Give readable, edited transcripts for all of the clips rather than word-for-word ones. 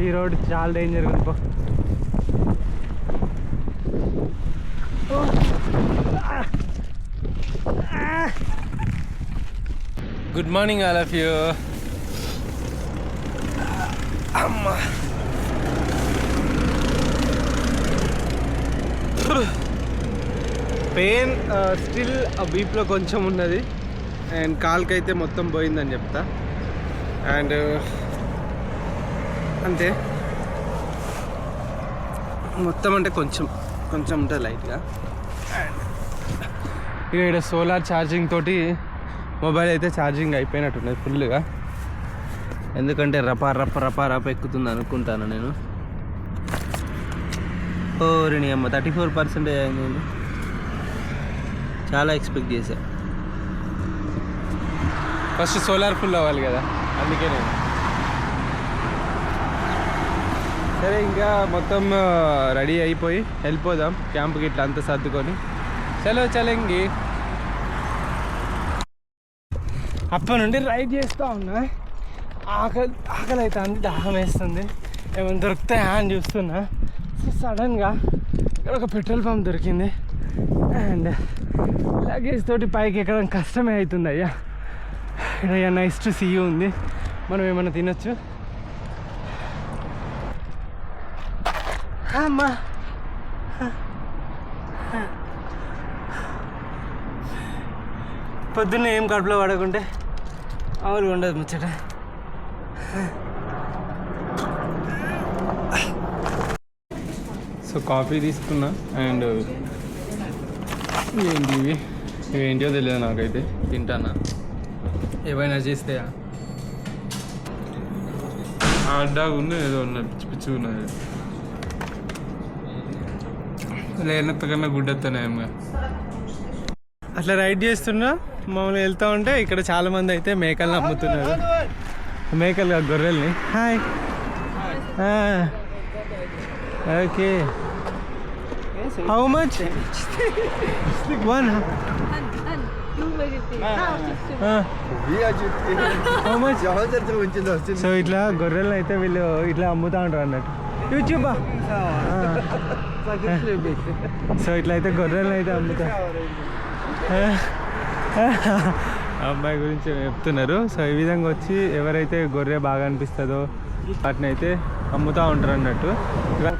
ఈ రోడ్ చాలా డేంజర్ ఉంది పో. Good morning all of you. అమ్మా పెయిన్ స్టిల్ వీప్లో కొంచెం ఉన్నది అండ్ కాలుకి అయితే మొత్తం పోయిందని చెప్తా. అండ్ అంతే, మొత్తం అంటే కొంచెం కొంచెం ఉంటుంది లైట్గా. ఇక ఇక్కడ సోలార్ ఛార్జింగ్ తోటి మొబైల్ అయితే ఛార్జింగ్ అయిపోయినట్టున్నది ఫుల్గా. ఎందుకంటే రప ఎక్కుతుంది అనుకుంటాను నేను. ఓరిని అమ్మ 34% అయింది. నేను చాలా ఎక్స్పెక్ట్ చేశా. ఫస్ట్ సోలార్ ఫుల్ అవ్వాలి కదా, అందుకే నేను. సరే ఇంకా మొత్తం రెడీ అయిపోయి వెళ్ళిపోదాం క్యాంప్కి, ఇట్లా అంతా సర్దుకొని. చలంగి అప్పటి నుండి రైడ్ చేస్తూ ఉన్నా. ఆకలి అవుతుంది, దాహం వేస్తుంది, ఏమైనా దొరుకుతాయా అని చూస్తున్నా. సడన్గా ఇక్కడ ఒక పెట్రోల్ పంప్ దొరికింది అండ్ లగేజ్ తోటి పైకి ఎక్కడం కష్టమే అవుతుంది. అయ్యా నైస్ టు సీ యూ ఉంది, మనం ఏమైనా తినొచ్చు. అమ్మా పొద్దున్న ఏం కడుపులో పడకుంటే మామూలుగా ఉండదు ముచ్చట. సో కాఫీ తీసుకున్నా అండ్ ఇవేంటియో తెలియదు నాకైతే, తింటానా ఏమైనా చేస్తాయా. హాట్ ఉన్నది, ఏదో ఉన్నది, పిచ్చి పిచ్చి ఉన్నది, లేనంత కన్నా గుడ్డెత్తనే ఏమో. అట్లా రైడ్ చేస్తున్నా, మామూలుగా వెళ్తూ ఉంటే ఇక్కడ చాలామంది అయితే మేకల్ని అమ్ముతున్నారు. మేకలు కాదు, గొర్రెల్ని. Hi, okay. How much? One. So ఇట్లా గొర్రెలను అయితే వీళ్ళు ఇట్లా అమ్ముతా ఉంటారు అన్నట్టు. యూట్యూబా? సో ఇట్లా అయితే గొర్రెలను అయితే అమ్ముతా. అమ్మాయి గురించి చెప్తున్నారు. సో ఈ విధంగా వచ్చి ఎవరైతే గొర్రె బాగా అనిపిస్తుందో వాటిని అయితే అమ్ముతూ ఉంటారు అన్నట్టు.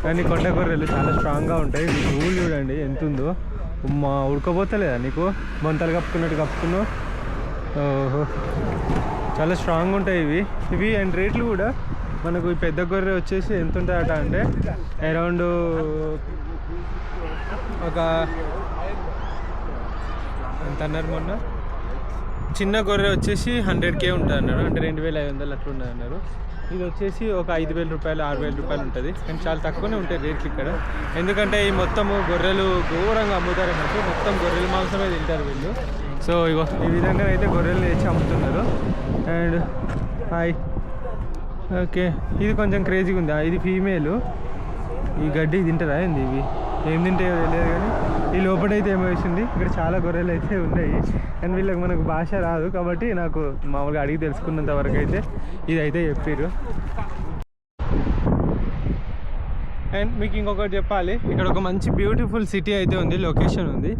కానీ కొండ గొర్రెలు చాలా స్ట్రాంగ్గా ఉంటాయి. ఊళ్ళు చూడండి ఎంత ఉందో, ఉడకపోతలేదా నీకు? బొంతలు కప్పుకున్నట్టు కప్పుకున్నావు. ఓహో, చాలా స్ట్రాంగ్ ఉంటాయి ఇవి. అండ్ రేట్లు కూడా మనకు ఈ పెద్ద గొర్రె వచ్చేసి ఎంత ఉంటుందట అంటే అరౌండ్ ఒక ఎంత అన్నారు మొన్న, చిన్న గొర్రె వచ్చేసి 100K ఉంటుంది అన్నారు, అంటే 2500 అట్లా ఉండదు అన్నారు. ఇది వచ్చేసి ఒక 5000 రూపాయలు 6000 రూపాయలు ఉంటుంది. అండ్ చాలా తక్కువనే ఉంటాయి రేట్లు ఇక్కడ. ఎందుకంటే ఈ మొత్తము గొర్రెలు ఘోరంగా అమ్ముతారు అన్నట్టు, మొత్తం గొర్రెల మాంసమే తింటారు వీళ్ళు. సో ఇగో ఈ విధంగా అయితే గొర్రెలు తెచ్చి అమ్ముతున్నారు. And hi, okay. ఇది కొంచెం క్రేజీగా ఉంది. ఇది ఫీమేలు. ఈ గడ్డి తింటారా ఏంది? ఇవి ఏం తింటాయో తెలియదు కానీ ఈ లోపలైతే ఏమో వేసింది. ఇక్కడ చాలా గొర్రెలు అయితే ఉన్నాయి. అండ్ వీళ్ళకి మనకు భాష రాదు కాబట్టి నాకు మామూలుగా అడిగి తెలుసుకున్నంత వరకు అయితే ఇదైతే చెప్పారు. అండ్ మీకు ఇంకొకటి చెప్పాలి, ఇక్కడ ఒక మంచి బ్యూటిఫుల్ సిటీ అయితే ఉంది, లొకేషన్ ఉంది.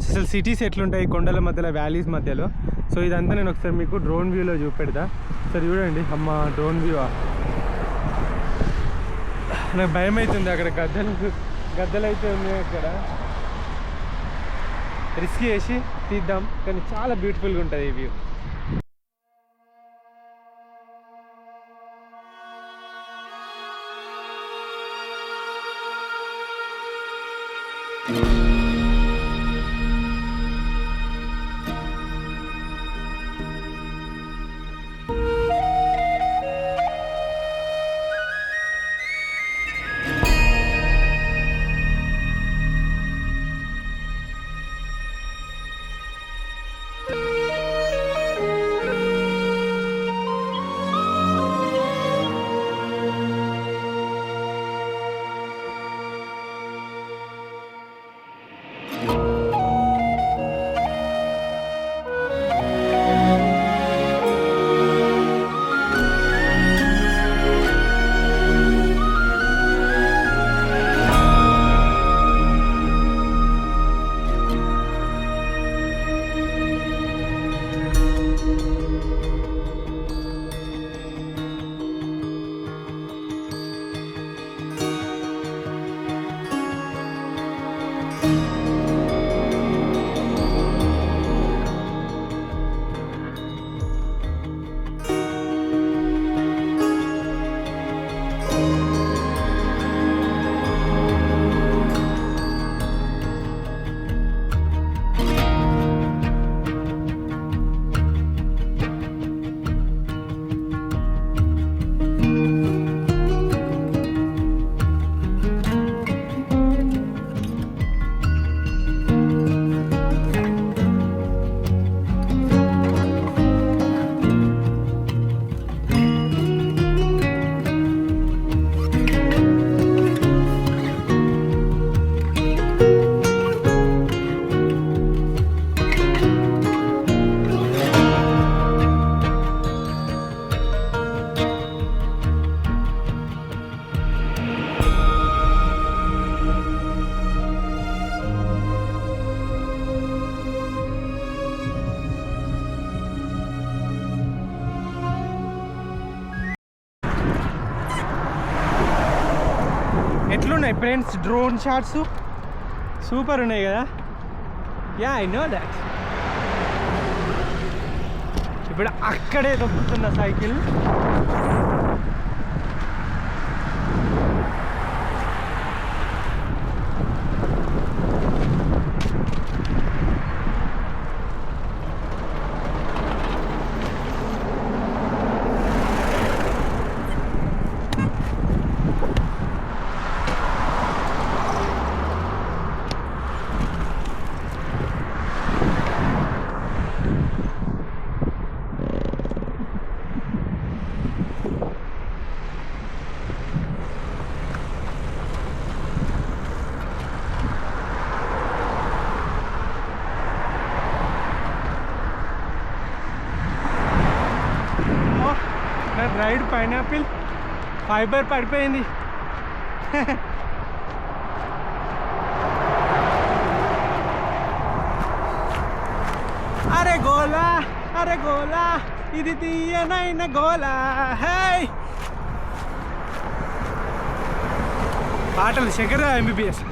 అసలు సిటీస్ ఎట్లుంటాయి కొండల మధ్యలో, వ్యాలీస్ మధ్యలో. సో ఇదంతా నేను ఒకసారి మీకు డ్రోన్ వ్యూలో చూపెడతా. సరే చూడండి. అమ్మ డ్రోన్ వ్యూ, నాకు భయం అవుతుంది. అక్కడ గద్దలు అయితే ఉన్నాయి. అక్కడ రిస్క్ చేసి తీద్దాం, కానీ చాలా బ్యూటిఫుల్గా ఉంటుంది ఈ వ్యూ. ఎట్లున్నాయి ఫ్రెండ్స్ డ్రోన్ షాట్స్? సూపర్ ఉన్నాయి కదా. Yeah I know that. ఇప్పుడు అక్కడే దొక్కుతున్న సైకిల్. రైడ్ పైనాపిల్ ఫైబర్ పడిపోయింది. అరే గోలా, అరే గోలా, ఇది తీయనైన గోలా. హే పాటలు శంకర్ ఎంబీబీఎస్.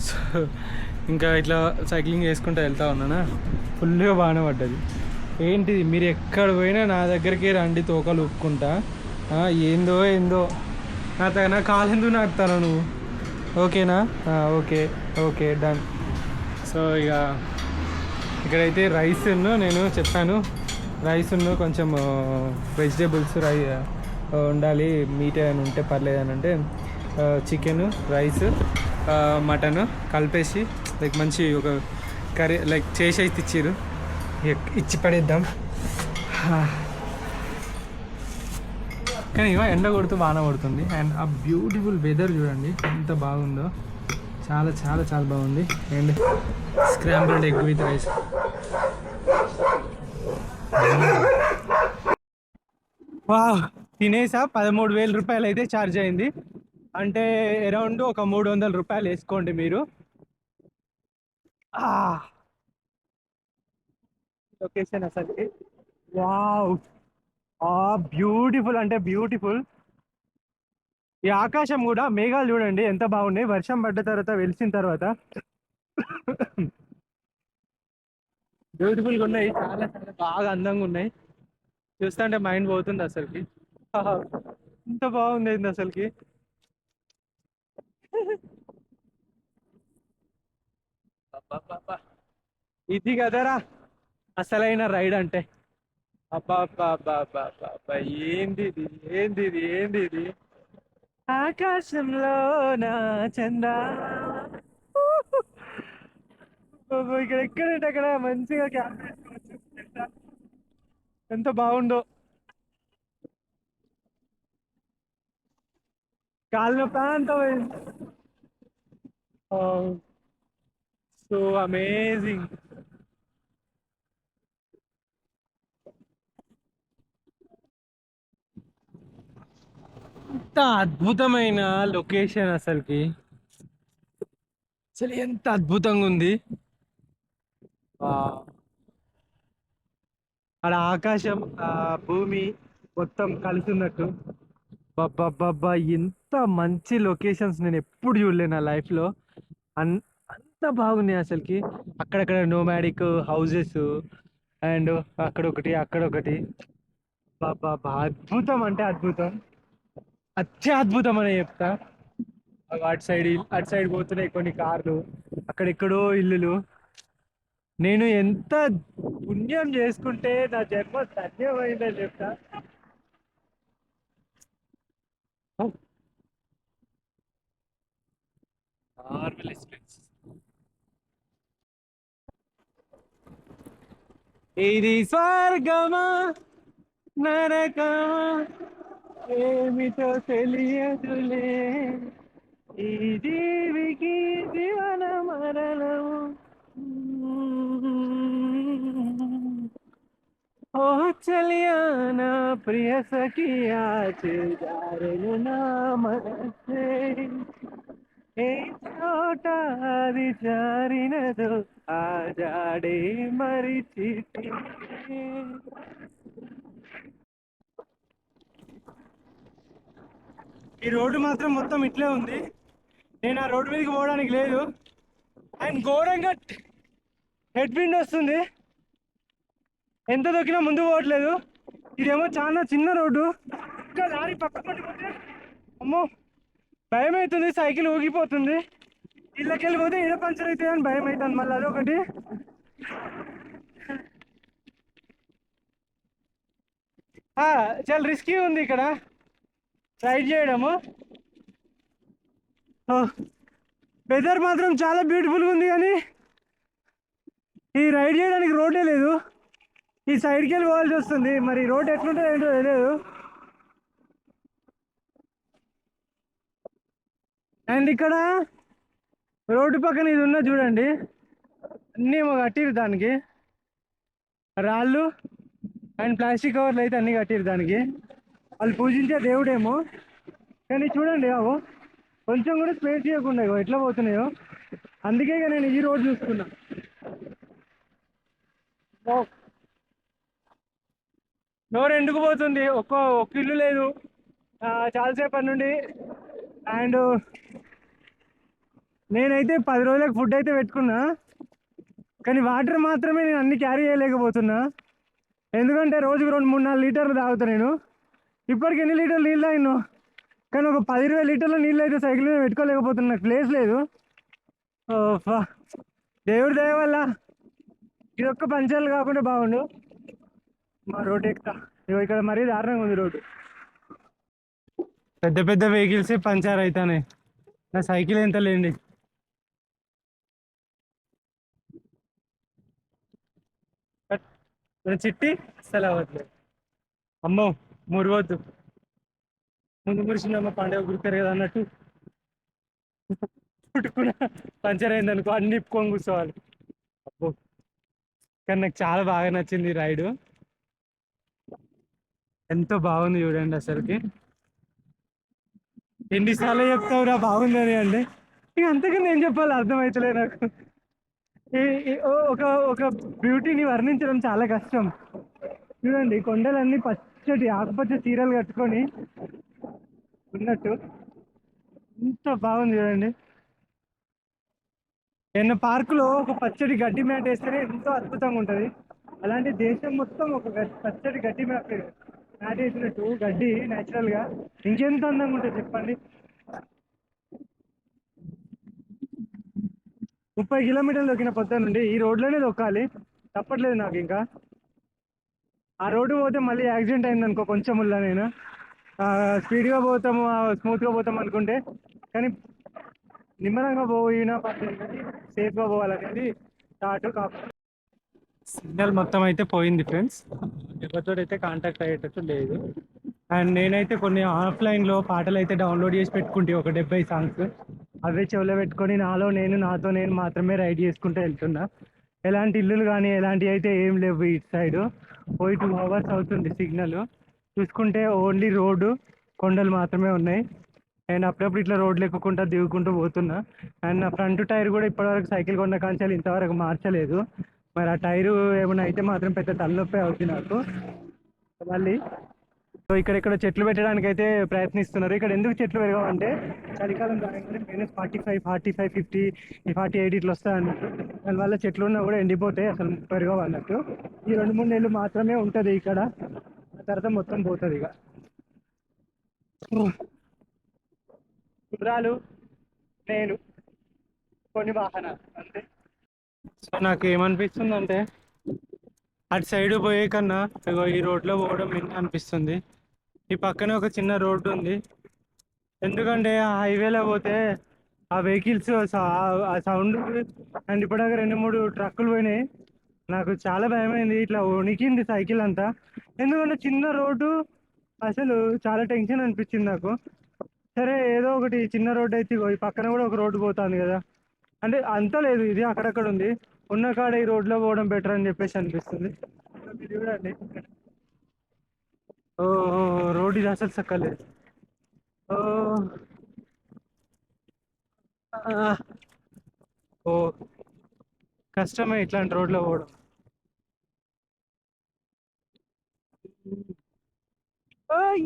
సో ఇంకా ఇట్లా సైక్లింగ్ చేసుకుంటూ వెళ్తా ఉన్నానా, ఫుల్గా బాగానే పడ్డది. ఏంటిది మీరు ఎక్కడ పోయినా నా దగ్గరికి రండి, తోకలు ఊపుకుంటా. ఏందో ఏందో నా కాలు ఎందుకు నాకుతాను నువ్వు? ఓకేనా? Okay okay done. సో ఇక ఇక్కడైతే రైస్ నేను చెప్పాను, రైస్ కొంచెం వెజిటేబుల్స్ ఉండాలి, మీట్ అని ఉంటే పర్లేదు అని అంటే చికెన్, రైస్, మటన్ కలిపేసి లైక్ మంచి ఒక కర్రీ లైక్ చేసి అయితే ఇచ్చిర్రు. ఇచ్చి పడేద్దాం. కానీ ఇక ఎండ కొడుతూ బాగా కొడుతుంది. అండ్ ఆ బ్యూటిఫుల్ వెదర్ చూడండి ఎంత బాగుందో, చాలా చాలా చాలా బాగుంది. And scrambled egg with rice. Wow, తినేసా. 13,000 రూపాయలు అయితే ఛార్జ్ అయింది. అంటే అరౌండ్ ఒక 300 రూపాయలు వేసుకోండి మీరు. లొకేషన్ అసలు వావ్, బ్యూటిఫుల్ అంటే బ్యూటిఫుల్. ఈ ఆకాశం కూడా, మేఘాలు చూడండి ఎంత బాగున్నాయి. వర్షం పడ్డ తర్వాత వెలిసిన తర్వాత బ్యూటిఫుల్గా ఉన్నాయి, చాలా చాలా బాగా అందంగా ఉన్నాయి. చూస్తుంటే మైండ్ పోతుంది అసలుకి. ఎంత బాగుంది అసలుకి. ఇది కదరా అసలైన రైడ్ అంటే. అబ్బా, ఏంది ఇది, ఏంది ఇది, ఏంది ఇది? ఆకాశంలో నా చందా. ఇక్కడ ఎక్కడంటే అక్కడ మంచిగా క్యాంప్ చేసుకోవచ్చు. ఎంత బాగుందో. కాళ్ళ ప్రాంతం. So amazing. ఎంత అద్భుతమైన లొకేషన్ అసలుకి. అసలు ఎంత అద్భుతంగా ఉంది. అక్కడ ఆకాశం, భూమి మొత్తం కలిసి ఉన్నట్టు. బాబ్బా, ఎంత మంచి లొకేషన్స్ నేను ఎప్పుడు చూడలేను నా లైఫ్లో. అంత బాగున్నాయి అసలుకి. అక్కడక్కడ నోమాడిక్ హౌజెస్, అండ్ అక్కడొకటి అక్కడొకటి. బాబ్బా, అద్భుతం అంటే అద్భుతం, అత్యద్భుతం అని చెప్తా. అటు సైడ్ పోతున్నాయి కొన్ని కార్లు, అక్కడెక్కడో ఇల్లులు. నేను ఎంత పుణ్యం చేసుకుంటే నా జన్మ ధన్యమైందని చెప్తా. ఇది స్వర్గమా నరకమా ఏమిటో తెలియదులే, ఈ జీవికి జీవన మరణము. ఓ చలియా నా ప్రియ సఖియా చేజారెను నా మనసే, ఏ చోట అది జారినదో ఆ జాడే మరిచి. ఈ రోడ్డు మాత్రం మొత్తం ఇట్లే ఉంది. నేను ఆ రోడ్డు మీదకి పోవడానికి లేదు. అండ్ ఘోరంగా హెడ్ విండ్ వస్తుంది, ఎంత దొక్కినా ముందు పోవట్లేదు. ఇదేమో చాలా చిన్న రోడ్డు, ఇంకా లారీ పక్కపట్టి పోతే అమ్మో భయం అవుతుంది, సైకిల్ ఊగిపోతుంది. ఇళ్ళకి వెళ్ళిపోతే ఈడ పంచర్ అవుతుంది అని భయం అవుతుంది మళ్ళీ అదొకటి. చాలా రిస్కీ ఉంది ఇక్కడ రైడ్ చేయడము. వెదర్ మాత్రం చాలా బ్యూటిఫుల్గా ఉంది, కానీ ఈ రైడ్ చేయడానికి రోడ్డే లేదు. ఈ సైడ్కి వెళ్ళి పోవాల్సి వస్తుంది. మరి రోడ్ ఎట్లుంటుందో ఏంటో తెలియదు. అండ్ ఇక్కడ రోడ్డు పక్కన ఇది ఉన్న చూడండి, అన్నీ ఏమో కట్టిరు దానికి, రాళ్ళు అండ్ ప్లాస్టిక్ కవర్లు అయితే అన్నీ కట్టిరు దానికి. వాళ్ళు పూజించే దేవుడేమో, కానీ చూడండి అవు కొంచెం కూడా స్పేస్ చేయకుండా ఎట్లా పోతున్నాయో. అందుకే ఇక నేను ఈ రోడ్ చూసుకున్నా. నోరు ఎండుకు పోతుంది, ఒక్క ఇల్లు లేదు చాలాసేపటి నుండి. అండ్ నేనైతే 10 రోజులకు ఫుడ్ అయితే పెట్టుకున్నా, కానీ వాటర్ మాత్రమే నేను అన్ని క్యారీ చేయలేకపోతున్నా. ఎందుకంటే రోజుకు 2-3-4 లీటర్లు తాగుతా నేను. ఇప్పటికి ఎన్ని లీటర్లు నీళ్ళు తాగినో, కానీ ఒక 10-20 లీటర్ల నీళ్ళు అయితే సైకిల్ మీద పెట్టుకోలేకపోతున్నా, నాకు ప్లేస్ లేదు. దేవుడి దయ వల్ల ఇది ఒక్క పంచాలు కాకుండా బాగుండు. మా రోడ్ ఎక్కుతా, ఇక్కడ మరీ దారుణంగా ఉంది రోడ్డు. పెద్ద పెద్ద వెహికల్సే పంచర్ అవుతానే, నా సైకిల్ ఎంత లేండి. చిట్టి అసలు అవ్వట్లేదు. అమ్మో మురవద్దు, ముందు మురిసిందమ్మ పండుగ గుర్తారు కదా అన్నట్టు పుట్టుకున్న పంచర్ అయింది అనుకో అన్ని నిప్పుకొని కూర్చోవాలి. అబ్బో కానీ నాకు చాలా బాగా నచ్చింది రైడు, ఎంతో బాగుంది చూడండి. అసలుకి ఎన్నిసార్లు చెప్తావురా బాగుందని అంటే, ఇక అంతకన్నా ఏం చెప్పాలి అర్థమవుతలే నాకు. ఒక ఒక బ్యూటీని వర్ణించడం చాలా కష్టం. చూడండి కొండలన్నీ పచ్చటి ఆకుపచ్చ చీరలు కట్టుకొని ఉన్నట్టు ఎంత బాగుంది చూడండి. ఎన్న పార్కులో ఒక పచ్చడి గడ్డి మ్యాట్ వేస్తేనే ఎంతో అద్భుతంగా ఉంటుంది. అలాంటి దేశం మొత్తం ఒక పచ్చడి గడ్డి మ్యాట్ వేసినట్టు గడ్డి న్యాచురల్గా ఇంకెంత అందంగా ఉంటుంది చెప్పండి. 30 కిలోమీటర్లు దొక్కిన పొద్దు నుండి ఈ రోడ్లోనే దొక్కాలి, తప్పట్లేదు నాకు. ఇంకా ఆ రోడ్డు పోతే మళ్ళీ యాక్సిడెంట్ అయింది అనుకో కొంచెం ఉల్లా, నేను స్పీడ్గా పోతాము స్మూత్గా పోతాం అనుకుంటే, కానీ నిమ్మలంగా పోయినా సేఫ్గా పోవాలనేది థాట్. కాకపోతే సిగ్నల్ మొత్తం అయితే పోయింది ఫ్రెండ్స్, ఎవరితో అయితే కాంటాక్ట్ అయ్యేటట్టు లేదు. అండ్ నేనైతే కొన్ని ఆఫ్లైన్లో పాటలు అయితే డౌన్లోడ్ చేసి పెట్టుకుంటే ఒక 70 సాంగ్స్, అవే చెవులో పెట్టుకొని నాతో నేను మాత్రమే రైడ్ చేసుకుంటూ వెళ్తున్నా. ఎలాంటి ఇల్లులు కానీ ఎలాంటివి అయితే ఏం లేవు. ఇటు సైడు పోయి 2 hours అవుతుంది. సిగ్నల్ చూసుకుంటే ఓన్లీ రోడ్డు కొండలు మాత్రమే ఉన్నాయి. అండ్ అప్పుడప్పుడు ఇట్లా రోడ్లు ఎక్కుకుంటా దిగుకుంటూ పోతున్నా. అండ్ నా ఫ్రంట్ టైర్ కూడా ఇప్పటివరకు సైకిల్ కొన్న కాంచాలి ఇంతవరకు మార్చలేదు. మరి ఆ టైరు ఏమైనా అయితే మాత్రం పెద్ద తలనొప్పి అవుతుంది నాకు. మళ్ళీ సో ఇక్కడెక్కడ చెట్లు పెట్టడానికి అయితే ప్రయత్నిస్తున్నారు. ఇక్కడ ఎందుకు చెట్లు పెరగవంటే చలికాలం రాగానే -45, 45, 50, 48 ఇట్లా వస్తాయి అన్నట్టు. దానివల్ల చెట్లు ఉన్నా కూడా ఎండిపోతాయి, అసలు పెరగవు అన్నట్టు. ఈ 2-3 నెలలు మాత్రమే ఉంటుంది ఇక్కడ, ఆ తర్వాత మొత్తం పోతుంది. ఇక గుర్రాలు, నేను, కొన్ని వాహనాలు అంతే. సో నాకు ఏమనిపిస్తుంది అంటే అటు సైడ్ పోయే కన్నా ఈ రోడ్లో పోవడం విన్ అనిపిస్తుంది. ఈ పక్కనే ఒక చిన్న రోడ్డు ఉంది, ఎందుకంటే ఆ హైవేలో పోతే ఆ వెహికల్స్ ఆ సౌండ్ అండ్ ఇప్పటిదాకా 2-3 ట్రక్కులు పోయినాయి. నాకు చాలా భయమైంది, ఇట్లా వణికింది సైకిల్ అంతా. ఎందుకంటే చిన్న రోడ్డు, అసలు చాలా టెన్షన్ అనిపించింది నాకు. సరే ఏదో ఒకటి చిన్న రోడ్డు అయితే ఈ పక్కన కూడా ఒక రోడ్డు పోతుంది కదా, అంటే అంత లేదు, ఇది అక్కడక్కడ ఉంది. ఉన్న కాడ ఈ రోడ్లో పోవడం బెటర్ అని చెప్పేసి అనిపిస్తుంది. ఇది చూడండి, ఓ రోడ్ ఇది అసలు సక్కలేదు. ఓ ఓ కష్టమే ఇట్లాంటి రోడ్లో పోవడం.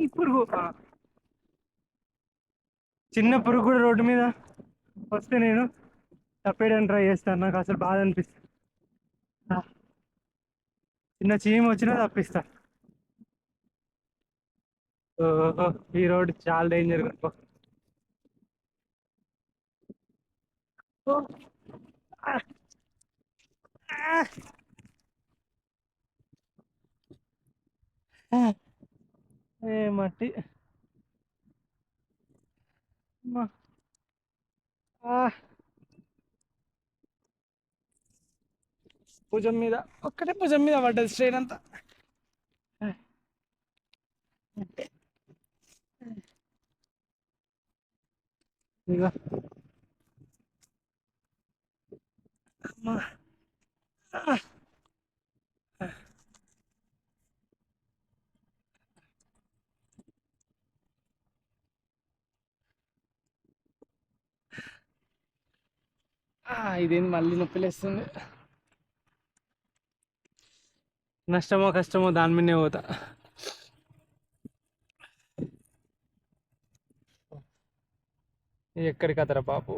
ఇప్పుడు చిన్న పురుగు కూడా రోడ్డు మీద వస్తే నేను తప్పేయడానికి ట్రై చేస్తాను. నాకు అసలు బాధ అనిపిస్తుంది. చిన్న చీమ వచ్చినా తప్పిస్తా. ఓహో, ఈ రోడ్ చాలా డేంజర్. ఏ మట్టి భుజం మీద ఒక్కటే భుజం మీద పడ్డది స్ట్రెయిన్ అంతా. ఇక అమ్మా ఇదేంది మళ్ళీ నొప్పిలేస్తుంది. నష్టమో కష్టమో దాని మీదనే పోతా. ఎక్కడికి అతరా బాబు.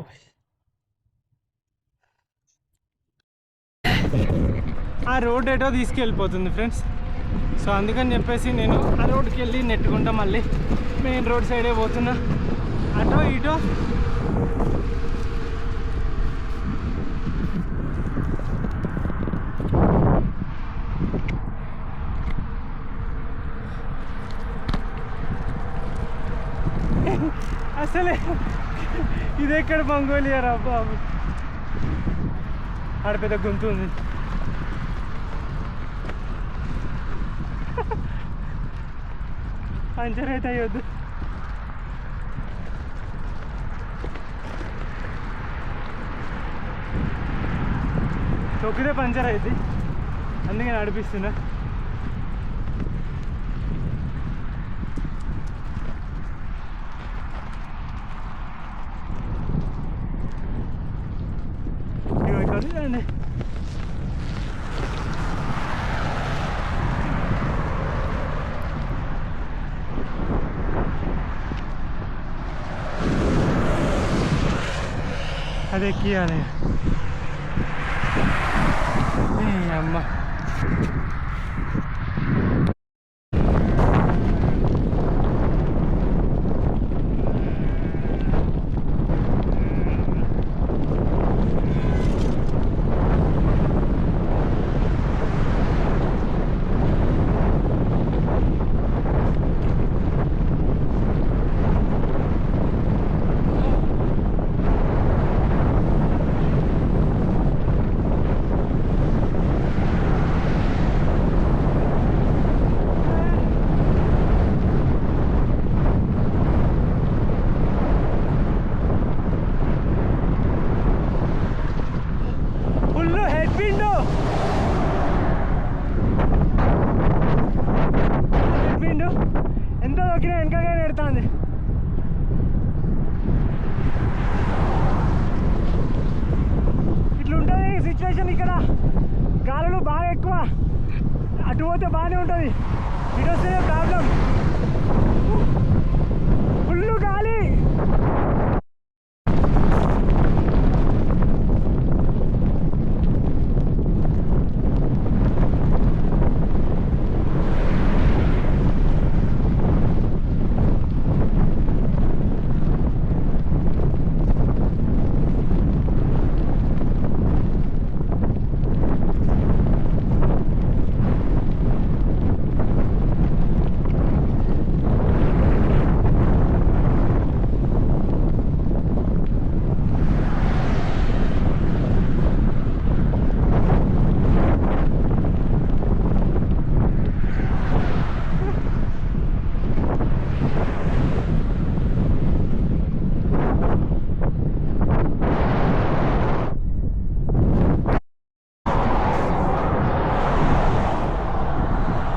ఆ రోడ్ ఏటో తీసుకెళ్ళిపోతుంది ఫ్రెండ్స్. సో అందుకని చెప్పేసి నేను ఆ రోడ్కి వెళ్ళి నెట్టుకుంటా మళ్ళీ మెయిన్ రోడ్ సైడే పోతున్నా. అటో ఇటో అసలే ఇది ఎక్కడ మంగోలియా రా బాబు. ఆడ పెద్ద గొంతు ఉంది. పంచర్ అయితే అయ్యొద్దు. తొక్కితే పంచర్ అయింది, అందుకే నడిపిస్తున్నా. చూడండి అది ఎక్కియాలి. అమ్మ సిచ్యువేషన్. ఇక్కడ గాలులు బాగా ఎక్కువ, అటు పోతే బాగానే ఉంటుంది, ఇటు వస్తేనే ప్రాబ్లం. ఫుల్ గాలి.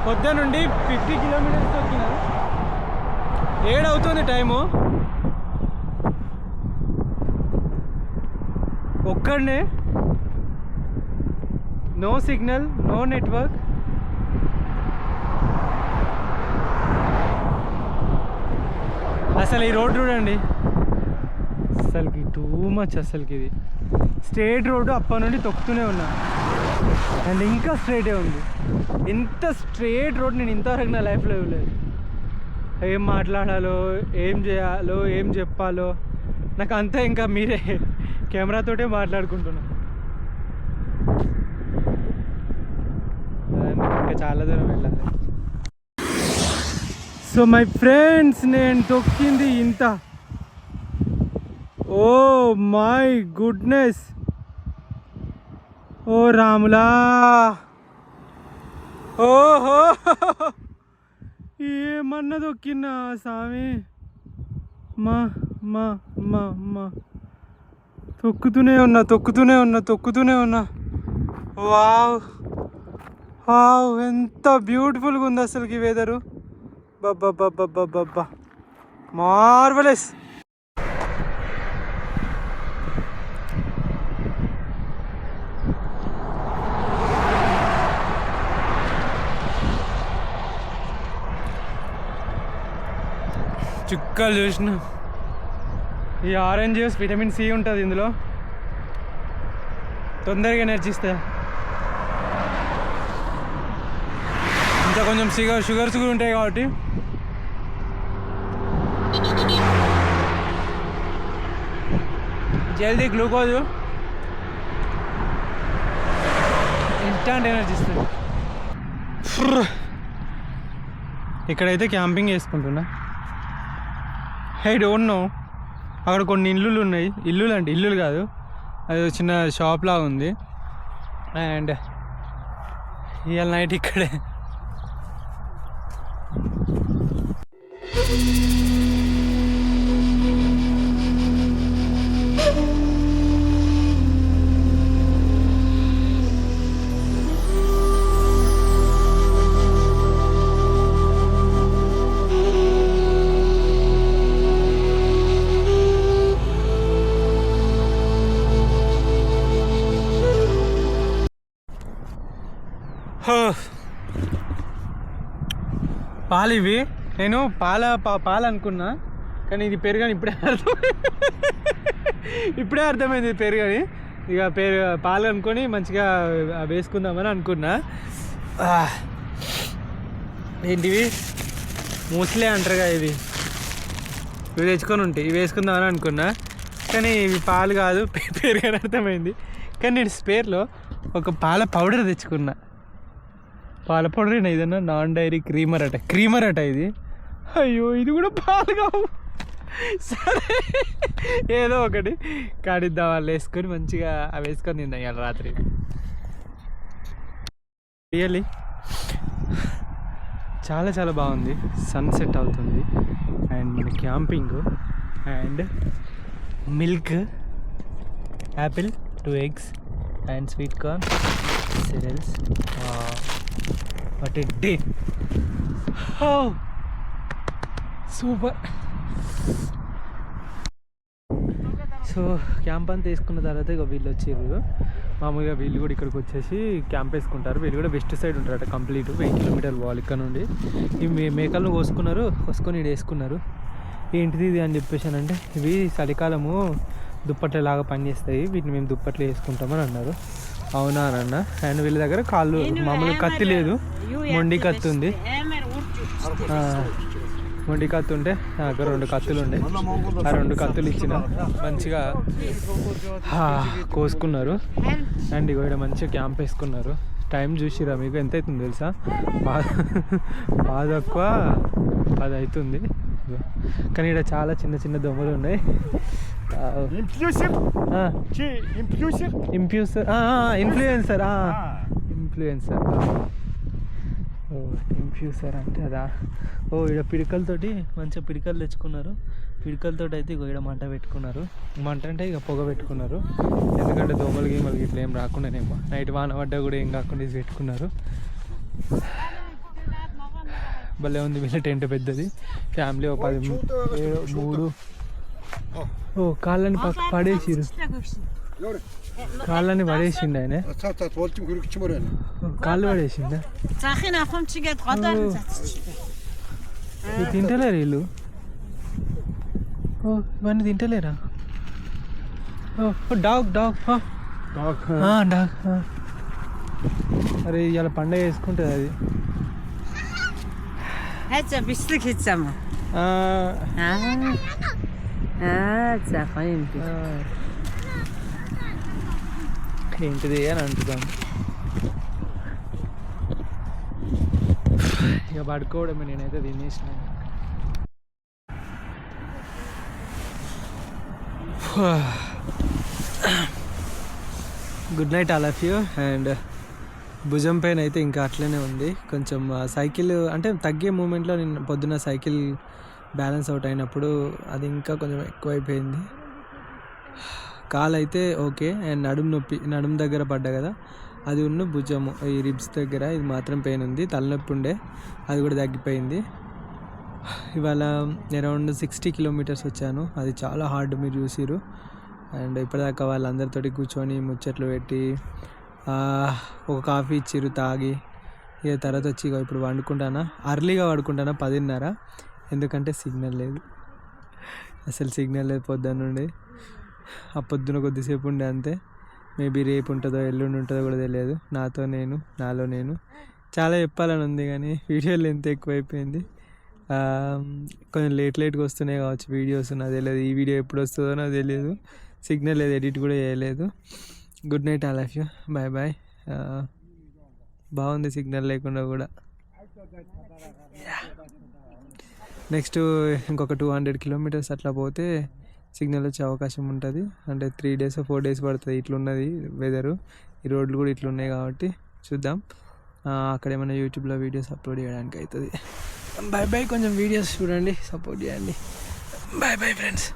పొద్దు నుండి 50 కిలోమీటర్స్ తొక్కిన. 7 అవుతుంది టైము. ఒక్కడనే, నో సిగ్నల్, నో నెట్వర్క్. అసలు ఈ రోడ్ చూడండి, అసలుకి టూ మచ్ అసలుకి. ఇది స్ట్రేట్ రోడ్డు అప్పటి నుండి తొక్కుతూనే ఉన్నా అండ్ ఇంకా స్ట్రేటే ఉంది. ఇంత స్ట్రేట్ రోడ్ నేను ఇంతవరకు నా లైఫ్లో ఇవ్వలేదు. ఏం మాట్లాడాలో, ఏం చేయాలో, ఏం చెప్పాలో నాకు అంతా ఇంకా మీరే కెమెరాతోటే మాట్లాడుకుంటున్నా. ఇంకా చాలా దూరం వెళ్ళాలి. సో మై ఫ్రెండ్స్, నేను తొక్కింది ఇంత. ఓ మై గుడ్నెస్, ఓ రాములా, ఓహో ఏమన్నా తొక్కినా స్వామి. మా మా మా మా తొక్కుతూనే ఉన్నా. వావ్ వావ్, ఎంత బ్యూటిఫుల్గా ఉంది అసలుకి వెదరు. బాబా మార్వలెస్. చుక్కలు చూసిన. ఈ ఆరెంజ్ జ్యూస్ విటమిన్ సి ఉంటుంది ఇందులో, తొందరగా ఎనర్జీ ఇస్తాయి. ఇంకా కొంచెం షుగర్స్ కూడా ఉంటాయి కాబట్టి జల్దీ గ్లూకోజ్ ఇన్స్టాంట్ ఎనర్జీ ఇస్తుంది. ఇక్కడైతే క్యాంపింగ్ చేసుకుంటున్నా. ఐ డోంట్ నో, అక్కడ కొన్ని ఇల్లులు ఉన్నాయి. ఇల్లులు కాదు, అది చిన్న షాప్ లాగా ఉంది. అండ్ ఇవాళ నైట్ ఇక్కడే. పాలు ఇవి. నేను పాలు అనుకున్నా, కానీ ఇది పెరుగని ఇప్పుడే అర్థమైంది ఇది పెరుగని. ఇక పాలు అనుకొని మంచిగా వేసుకుందామని అనుకున్నా. ఏంటివి మూసలే అంటారుగా, ఇవి తెచ్చుకొని ఉంటాయి. ఇవి వేసుకుందామని అనుకున్నా, కానీ ఇవి పాలు కాదు పెరుగని అర్థమైంది. కానీ నేను స్పేర్లో ఒక పాల పౌడర్ తెచ్చుకున్నా. పాల పౌడర్ ఏదన్నా నాన్ డైరీ క్రీమర్ అట ఇది. అయ్యో, ఇది కూడా పాలు కావు. సరే ఏదో ఒకటి కాడిద్దాం. వాళ్ళు వేసుకొని మంచిగా అవి వేసుకొని తిందాం ఇవాళ రాత్రి. రియల్లీ చాలా చాలా బాగుంది. సన్సెట్ అవుతుంది అండ్ మన camping and milk, Apple, 2 eggs and sweet corn, cereals. What a day! Oh, super! So camp అంతా వేసుకున్న తర్వాత ఇక వీళ్ళు వచ్చారు. మామూలుగా వీళ్ళు కూడా ఇక్కడికి వచ్చేసి క్యాంప్ వేసుకుంటారు. వీళ్ళు కూడా వెస్ట్ సైడ్ ఉంటారట. కంప్లీట్ 8 kilometers వాళ్ళు ఇక్కడ నుండి. ఈ మేకలను కోసుకొని ఇక్కడ వేసుకున్నారు. ఏంటిది ఇది అని చెప్పేసానంటే, ఇవి చలికాలము దుప్పట్లలాగా పనిచేస్తాయి, వీటిని మేము దుప్పట్లు వేసుకుంటామని అన్నారు. అవునా అని అన్న. అండ్ వీళ్ళ దగ్గర కాళ్ళు మామూలు కత్తి లేదు, మొండి కత్తి ఉంది. మొండి కత్తి ఉంటే నాకు 2 కత్తులు ఉండే. ఆ 2 కత్తులు ఇచ్చిన మంచిగా కోసుకున్నారు. అండ్ ఇక ఇక్కడ మంచిగా క్యాంప్ వేసుకున్నారు. టైం చూసిరా మీకు ఎంత అవుతుంది తెలుసా? బాగా తక్కువ 10 అవుతుంది. కానీ ఇక్కడ చాలా చిన్న చిన్న దొమ్మలు ఉన్నాయి. ఇన్ఫ్యూసర్ అంటే అదా. ఇక్కడ పిడికలతోటి మంచిగా పిడికలు తెచ్చుకున్నారు. పిడికలతో అయితే ఇక్కడ మంట పెట్టుకున్నారు. మంట అంటే ఇక పొగ పెట్టుకున్నారు. ఎందుకంటే దోమలు గీమలు ఇట్లా ఏం రాకుండానేమో, నైట్ వాన పడ్డా కూడా ఏం కాకుండా ఇది పెట్టుకున్నారు. భలే ఉంది వీళ్ళ టెంట్ పెద్దది. ఫ్యామిలీ 3 కాళ్ళని పడేసిరు. కాళ్ళని పడేసిండు ఆయన. కాళ్ళు పడేసిందా? తింటలేరు వీళ్ళు. ఇవన్నీ తింటలేరా? Dog dog dog dog. అరే ఇవాళ పండగ వేసుకుంటుంది అది. هاتها بيشترك هتسمى هاتها فهمت ఏంటిది అని అంటున్నాను. ఇక పడుకోవడమే, నేనైతే తినేసిన. Good night all of you. And భుజం పెయిన్ అయితే ఇంకా అట్లనే ఉంది కొంచెం. సైకిల్ అంటే తగ్గే మూమెంట్లో నేను పొద్దున్న సైకిల్ బ్యాలెన్స్ అవుట్ అయినప్పుడు అది ఇంకా కొంచెం ఎక్కువైపోయింది. కాలు అయితే ఓకే. అండ్ నడుము నొప్పి, నడుము దగ్గర పడ్డా కదా, అది ఉన్న భుజము ఈ రిబ్స్ దగ్గర ఇది మాత్రం పెయిన్ ఉంది. తలనొప్పి ఉండే, అది కూడా తగ్గిపోయింది. ఇవాళ అరౌండ్ 60 కిలోమీటర్స్ వచ్చాను. అది చాలా హార్డ్, మీరు చూసిరు. అండ్ ఇప్పటిదాకా వాళ్ళందరితోటి కూర్చొని ముచ్చట్లు పెట్టి ఒక కాఫీ ఇచ్చిర్రు తాగి, ఇక తర్వాత వచ్చి ఇప్పుడు వండుకుంటానా. అర్లీగా వండుకుంటానా 10:30, ఎందుకంటే సిగ్నల్ లేదు, అసలు సిగ్నల్ లేదు పొద్దున్న నుండి. ఆ పొద్దున కొద్దిసేపు ఉండే అంతే. మేబీ రేపు ఉంటుందో ఎల్లుండి ఉంటుందో కూడా తెలియదు. నాలో నేను చాలా చెప్పాలని ఉంది కానీ వీడియో లెంత్ ఎక్కువైపోయింది. కొంచెం లేట్గా వస్తున్నాయి కావచ్చు వీడియోస్, నాకు తెలియదు. ఈ వీడియో ఎప్పుడు వస్తుందో నాకు తెలియదు. సిగ్నల్ లేదు, ఎడిట్ కూడా చేయలేదు. Good night all of you, bye bye. బాగుంది సిగ్నల్ లేకుండా కూడా. నెక్స్ట్ ఇంకొక 200 కిలోమీటర్స్ అట్లా పోతే సిగ్నల్ వచ్చే అవకాశం ఉంటుంది. అంటే 3 days 4 days పడుతుంది. ఇట్లున్నది వెదరు, ఈ రోడ్లు కూడా ఇట్లున్నాయి కాబట్టి చూద్దాం. అక్కడ ఏమైనా యూట్యూబ్లో వీడియోస్ అప్లోడ్ చేయడానికి అవుతుంది. Bye bye. కొంచెం వీడియోస్ చూడండి, సపోర్ట్ చేయండి. Bye bye friends.